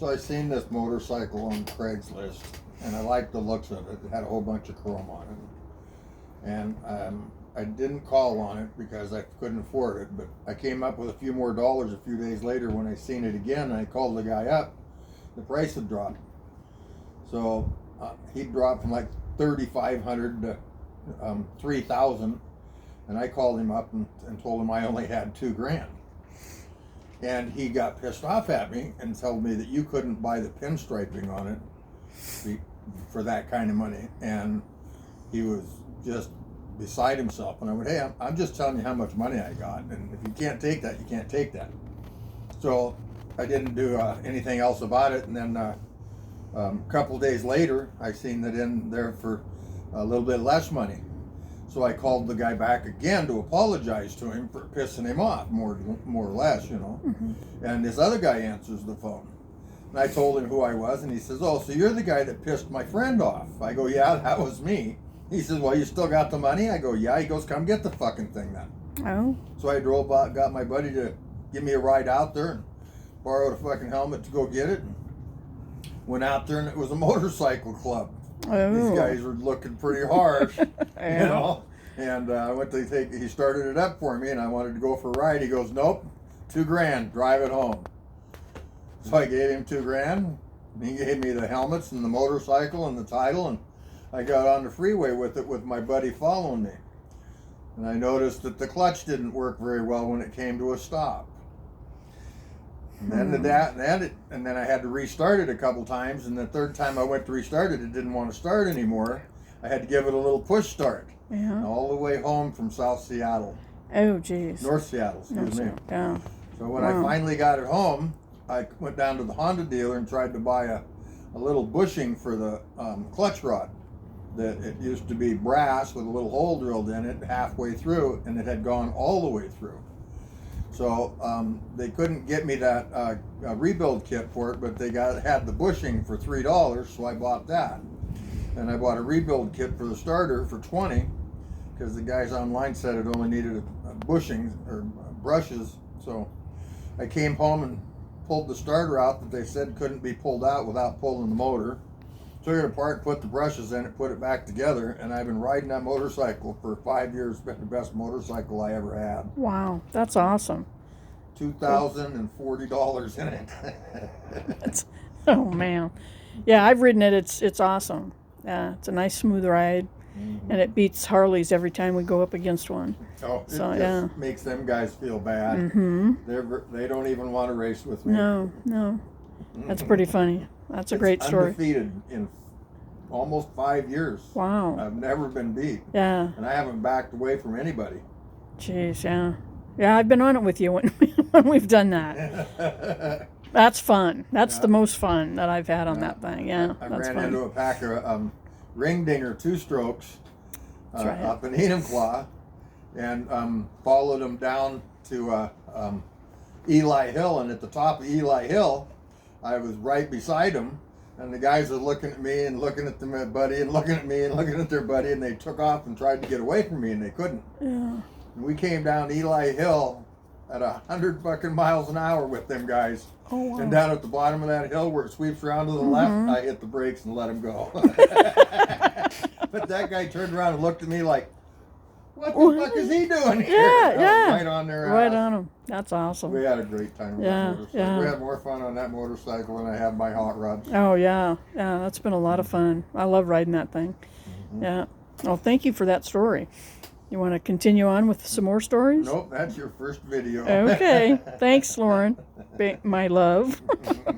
So I seen this motorcycle on Craigslist, and I liked the looks of it. It had a whole bunch of chrome on it. And I didn't call on it because I couldn't afford it, but I came up with a few more dollars a few days later when I seen it again, and I called the guy up. The price had dropped. So he dropped from like $3,500 to $3,000, and I called him up and told him I only had $2,000. And he got pissed off at me and told me that you couldn't buy the pinstriping on it for that kind of money. And he was just beside himself. And I went, hey, I'm just telling you how much money I got. And if you can't take that, you can't take that. So I didn't do anything else about it. And then a couple days later, I seen that in there for a little bit less money. So I called the guy back again to apologize to him for pissing him off, more or less, you know. Mm-hmm. And this other guy answers the phone. And I told him who I was, and he says, oh, so you're the guy that pissed my friend off. I go, yeah, that was me. He says, well, you still got the money? I go, yeah. He goes, come get the fucking thing then. Oh. So I drove out, got my buddy to give me a ride out there, and borrowed a fucking helmet to go get it. And went out there, and it was a motorcycle club. Oh. These guys were looking pretty harsh, you know. And I went to he started it up for me, and I wanted to go for a ride. He goes, nope, $2,000, drive it home. So I gave him $2,000. And he gave me the helmets and the motorcycle and the title, and I got on the freeway with it with my buddy following me. And I noticed that the clutch didn't work very well when it came to a stop. And then I had to restart it a couple times, and the third time I went to restart it, it didn't want to start anymore. I had to give it a little push start. Yeah. All the way home from South Seattle. Oh, geez. North Seattle, excuse me. Yeah. So when I finally got it home, I went down to the Honda dealer and tried to buy a little bushing for the clutch rod. That it used to be brass with a little hole drilled in it halfway through, and it had gone all the way through. So they couldn't get me that rebuild kit for it, but they had the bushing for $3, so I bought that. And I bought a rebuild kit for the starter for $20, because the guys online said it only needed a bushing or brushes. So I came home and pulled the starter out that they said couldn't be pulled out without pulling the motor. Took it apart, put the brushes in it, put it back together, and I've been riding that motorcycle for 5 years. It's been the best motorcycle I ever had. Wow, that's awesome. $2,040 in it. Oh man, yeah, I've ridden it. It's awesome. Yeah, it's a nice smooth ride, and it beats Harleys every time we go up against one. Oh, so it just makes them guys feel bad. Mm-hmm. They don't even want to race with me. No, that's pretty funny. That's a great story. Undefeated in almost 5 years. Wow. I've never been beat. Yeah. And I haven't backed away from anybody. Jeez, yeah. Yeah, I've been on it with you when we've done that. That's fun. That's the most fun that I've had on that thing. Yeah, I that's ran fun. into a pack of ring dinger 2-strokes up in Enumclaw, and followed them down to Eli Hill. And at the top of Eli Hill, I was right beside them, and the guys were looking at me and looking at my buddy and looking at me and looking at their buddy, and they took off and tried to get away from me, and they couldn't. Yeah. And we came down Eli Hill at 100 fucking miles an hour with them guys. Oh, wow. And down at the bottom of that hill where it sweeps around to the left, I hit the brakes and let him go. But that guy turned around and looked at me like, what the fuck is he doing here? Yeah. Right on their ass. Right on him. That's awesome. We had a great time with that motorcycle. Yeah. We had more fun on that motorcycle than I had my hot rod. Oh, yeah. Yeah, that's been a lot of fun. I love riding that thing. Mm-hmm. Yeah. Well, thank you for that story. You want to continue on with some more stories? Nope, that's your first video. Okay. Thanks, Lauren, my love.